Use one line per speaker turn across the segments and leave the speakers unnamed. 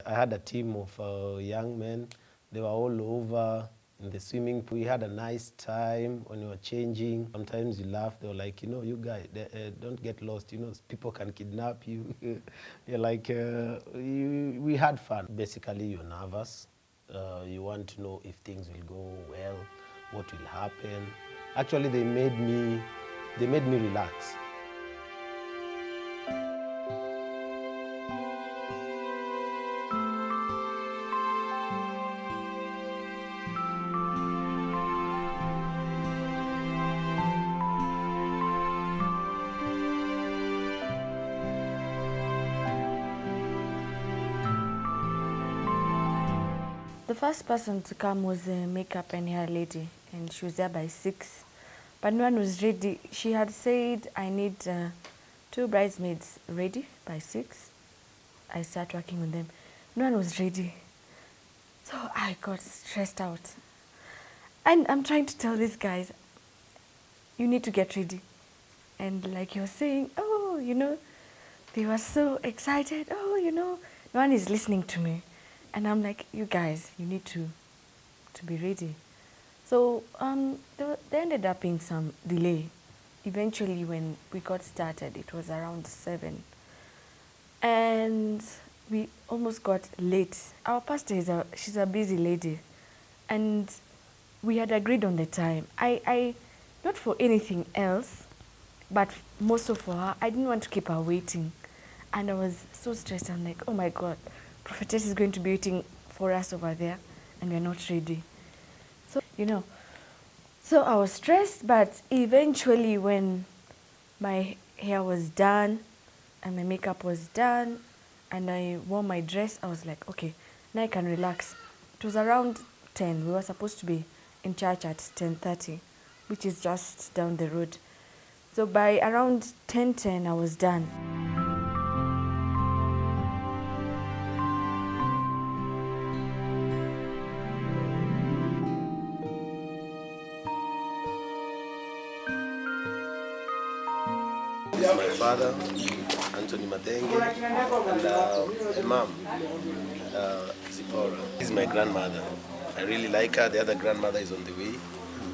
I had a team of young men. They were all over in the swimming pool. We had a nice time when we were changing. Sometimes you laugh. They were like, you guys, don't get lost. People can kidnap you. You're like, we had fun. Basically, you're nervous. You want to know if things will go well, what will happen. Actually, they made me relax.
The first person to come was a makeup and hair lady, and she was there by 6. But no one was ready. She had said, I need 2 bridesmaids ready by 6. I start working on them. No one was ready. So I got stressed out. And I'm trying to tell these guys, you need to get ready. And like you're saying, they were so excited. No one is listening to me. And I'm like, you guys, you need to be ready. So there ended up being some delay. Eventually, when we got started, it was around 7. And we almost got late. Our pastor, she's a busy lady. And we had agreed on the time. I not for anything else, but most of her, I didn't want to keep her waiting. And I was so stressed. I'm like, oh my God, Prophetess is going to be waiting for us over there, and we're not ready. So I was stressed, but eventually when my hair was done and my makeup was done and I wore my dress, I was like, okay, now I can relax. It was around 10. We were supposed to be in church at 10:30, which is just down the road. So by around 10:10, I was done.
This is my father, Anthony Matenge, and my mom, Zipporah. This is my grandmother. I really like her. The other grandmother is on the way,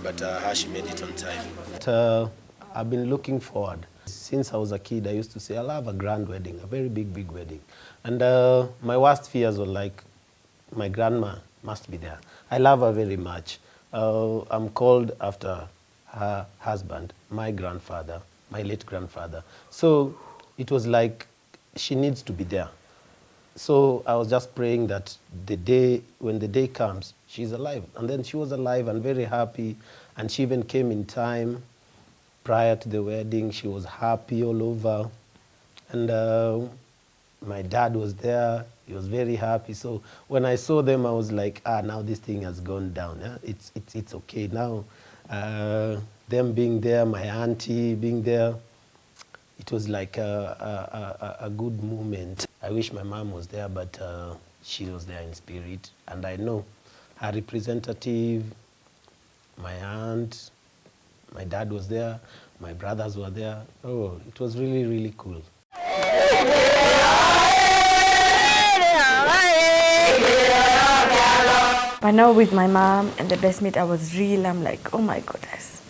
but her, she made it on time. But, I've been looking forward. Since I was a kid, I used to say, I'll have a grand wedding, a very big, big wedding. And my worst fears were like, my grandma must be there. I love her very much. I'm called after her husband, my grandfather, my late grandfather. So it was like, she needs to be there. So I was just praying that when the day comes, she's alive. And then she was alive and very happy. And she even came in time prior to the wedding. She was happy all over. And my dad was there. He was very happy. So when I saw them, I was like, now this thing has gone down. Yeah? It's okay now. Them being there, my auntie being there, it was like a good moment. I wish my mom was there, but she was there in spirit. And I know her representative, my aunt, my dad was there, my brothers were there. Oh, it was really, really cool.
But now with my mom and the best mate, I'm like, oh my goodness.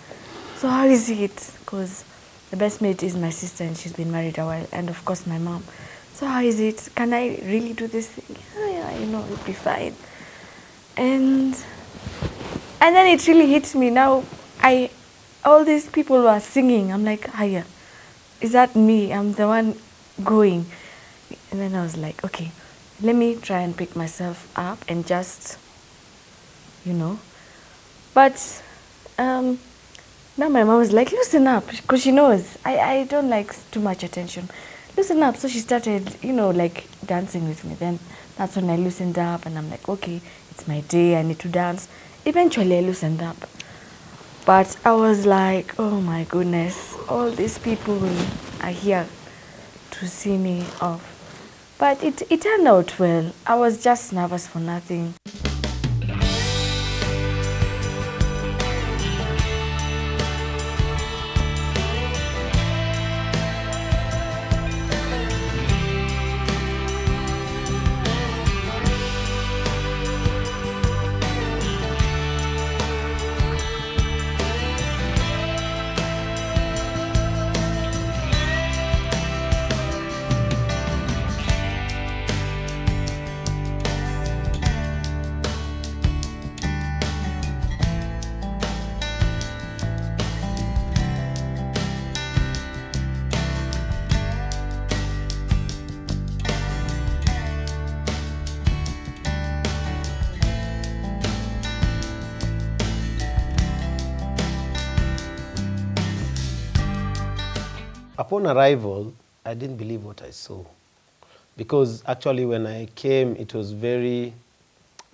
So how is it? Because the best mate is my sister and she's been married a while. And of course my mom. So how is it? Can I really do this thing? Yeah, it'll be fine. And then it really hits me. Now, all these people were singing. I'm like, hiya, is that me? I'm the one going. And then I was like, okay, let me try and pick myself up and just, But now my mom was like, loosen up, because she knows I don't like too much attention. Loosen up. So she started, dancing with me. Then that's when I loosened up and I'm like, okay, it's my day, I need to dance. Eventually I loosened up. But I was like, oh my goodness, all these people are here to see me off. But it turned out well. I was just nervous for nothing.
Upon arrival, I didn't believe what I saw. Because actually when I came, it was the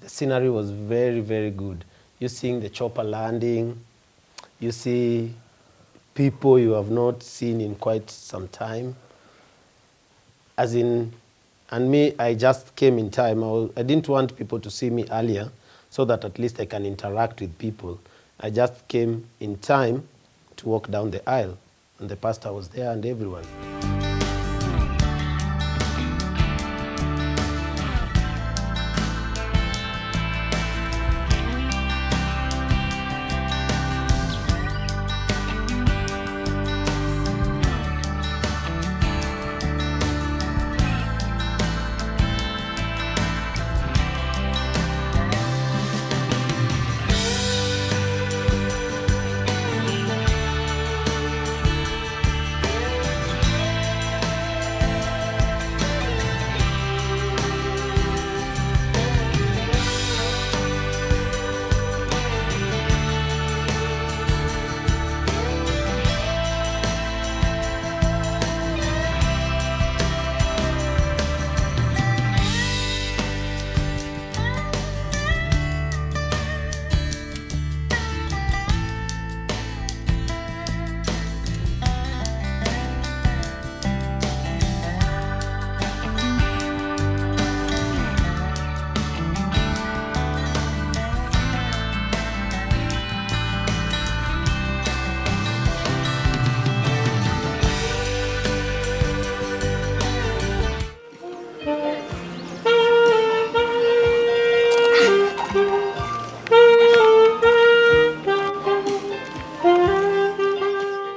scenery was very, very good. You seeing the chopper landing, you see people you have not seen in quite some time. And me, I just came in time. I didn't want people to see me earlier so that at least I can interact with people. I just came in time to walk down the aisle, and the pastor was there and everyone.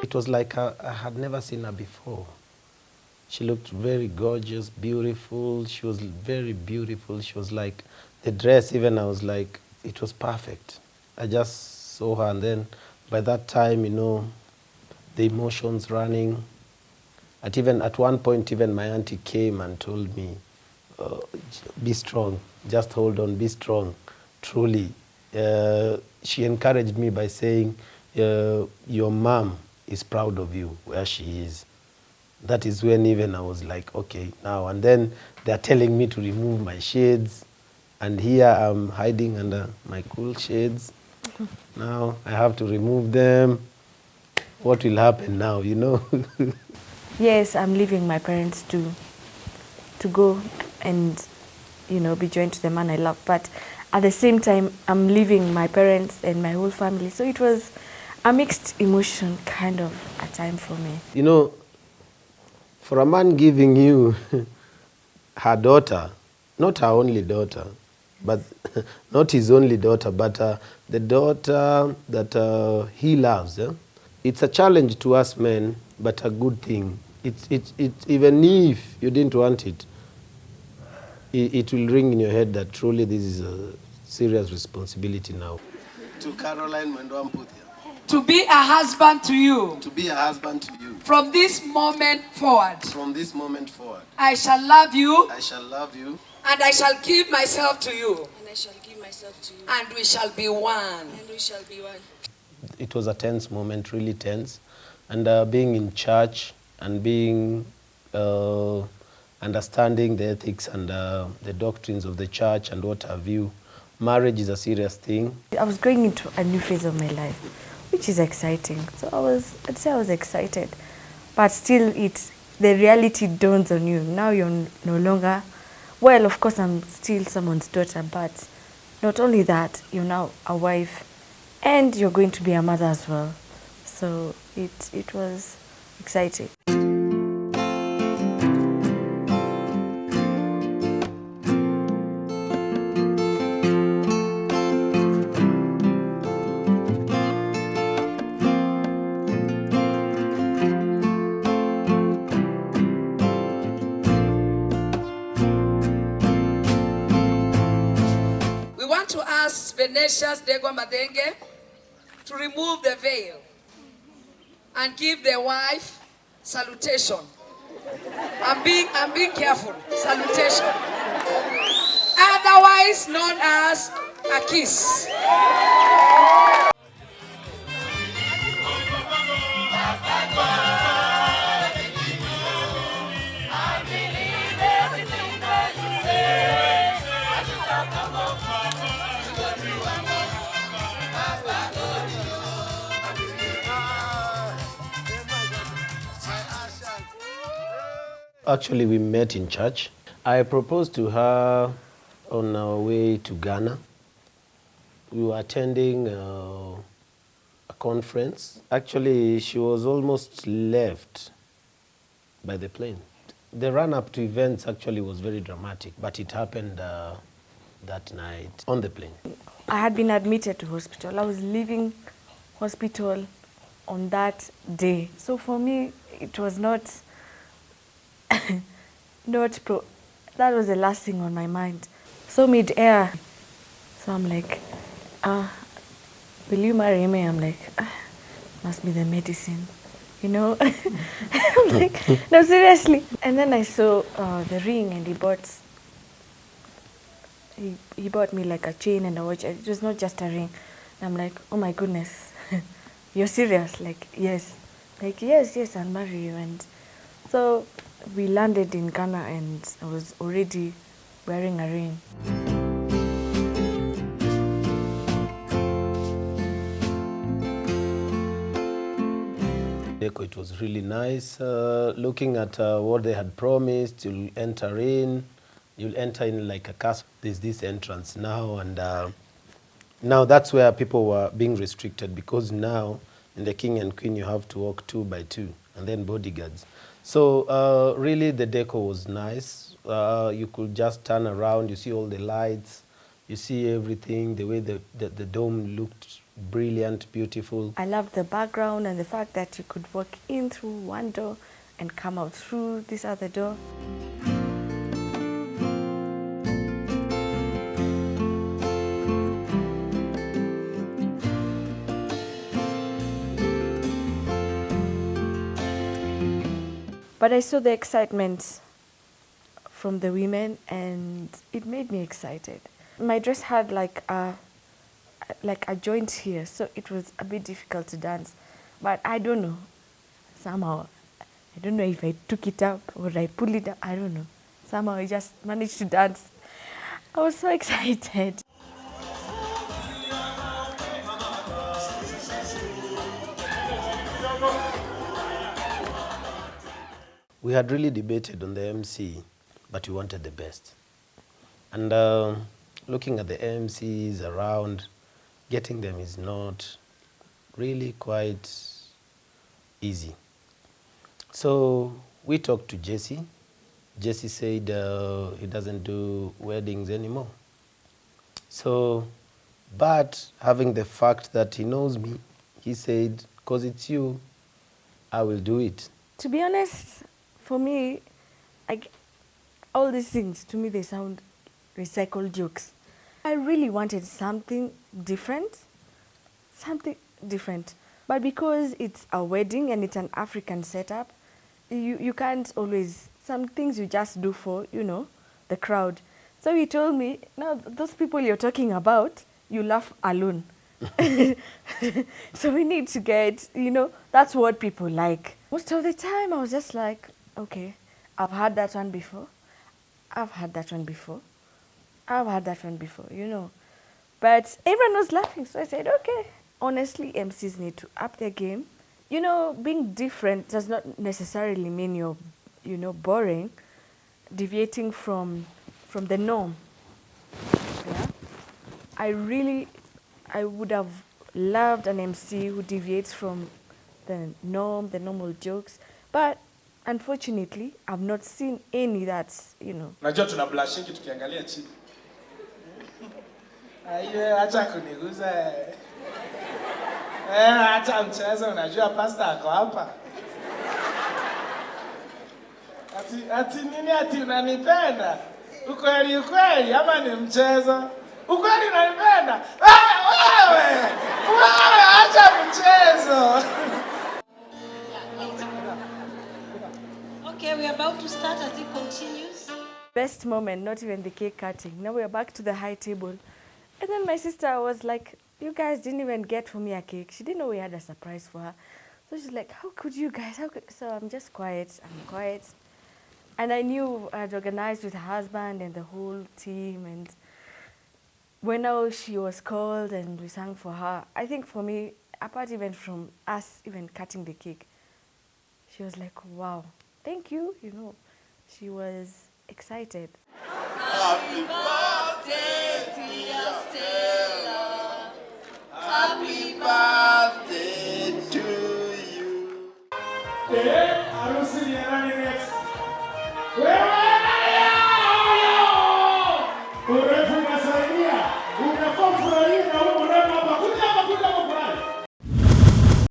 It was like I had never seen her before. She looked very gorgeous, beautiful. She was very beautiful. She was like, the dress even, I was like, it was perfect. I just saw her, and then by that time, the emotions running. At one point, even my auntie came and told me, be strong, just hold on, be strong, truly. She encouraged me by saying, your mom is proud of you where she is. That is when even I was like, okay, now. And then they're telling me to remove my shades. And here I'm hiding under my cool shades. Now I have to remove them. What will happen now,
Yes, I'm leaving my parents to go and, be joined to the man I love. But at the same time, I'm leaving my parents and my whole family. So it was a mixed emotion kind of a time for me.
For a man giving you her daughter, not her only daughter, but not his only daughter, but the daughter that he loves, it's a challenge to us men, but a good thing. Even if you didn't want it, it will ring in your head that truly this is a serious responsibility now. To Caroline Mwendwa-Mputhia.
To be a husband to you.
To be a husband to you.
From this moment forward.
From this moment forward.
I shall love you.
I shall love you.
And I shall give myself to you.
And I shall give myself to you.
And we shall be one.
And we shall be one.
It was a tense moment, really tense. And being in church and being understanding the ethics and the doctrines of the church and what have you, marriage is a serious thing.
I was going into a new phase of my life, which is exciting. So I'd say I was excited. But still, the reality dawns on you. Now you're no longer, well, of course, I'm still someone's daughter, but not only that, you're now a wife, and you're going to be a mother as well. So it was exciting.
Venetia's Degwa Madenge to remove the veil and give the wife salutation. I'm being careful. Salutation. Otherwise known as a kiss.
Actually, we met in church. I proposed to her on our way to Ghana. We were attending a conference. Actually, she was almost left by the plane. The run-up to events actually was very dramatic, but it happened that night on the plane.
I had been admitted to hospital. I was leaving hospital on that day. So for me, it was not, that was the last thing on my mind. So mid-air, so I'm like, will you marry me? I'm like, must be the medicine, you know? I'm like, no, seriously. And then I saw the ring, and he bought me like a chain and a watch. It was not just a ring. And I'm like, oh my goodness, you're serious? Like, yes. Like, yes, I'll marry you. And so we landed in Ghana, and I was already wearing a ring.
It was really nice. Looking at what they had promised, you'll enter in like a castle. There's this entrance now, and now that's where people were being restricted, because now in the king and queen you have to walk 2 by 2, and then bodyguards. So really the decor was nice. You could just turn around, you see all the lights, you see everything, the way the dome looked brilliant, beautiful.
I loved the background and the fact that you could walk in through one door and come out through this other door. But I saw the excitement from the women, and it made me excited. My dress had like a joint here, so it was a bit difficult to dance. But I don't know, somehow, I don't know if I took it up or I pulled it up, I don't know. Somehow I just managed to dance. I was so excited.
We had really debated on the MC, but we wanted the best. And looking at the MCs around, getting them is not really quite easy. So we talked to Jesse. Jesse said he doesn't do weddings anymore. So, but having the fact that he knows me, he said, because it's you, I will do it.
To be honest, for me, all these things, to me, they sound recycled jokes. I really wanted something different. But because it's a wedding and it's an African setup, you can't always, some things you just do for, the crowd. So he told me, no, those people you're talking about, you laugh alone. So we need to get, that's what people like. Most of the time I was just like, okay, I've had that one before. But everyone was laughing, so I said, okay. Honestly, MCs need to up their game. Being different does not necessarily mean you're, boring, deviating from the norm. Yeah? I would have loved an MC who deviates from the norm, the normal jokes, but unfortunately, I've not seen any that's,
Unajua tuna blushingi tukiangalia chini. Aiye, acha kuniguza. Acha mchezo, unajua pastor ako hapa. Ati nini ati unanipenda? Ukweli ama ni mchezo? Ukweli unanipenda? Wewe acha mchezo.
Okay, we're about to start as it continues.
Best moment, not even the cake cutting. Now we're back to the high table. And then my sister was like, you guys didn't even get for me a cake. She didn't know we had a surprise for her. So she's like, how could you guys? So I'm just quiet. I'm quiet. And I knew I'd organized with her husband and the whole team. And when she was called and we sang for her, I think for me, apart even from us even cutting the cake, she was like, wow, thank you, She was excited.
Happy birthday, dear Stella. Happy birthday to you.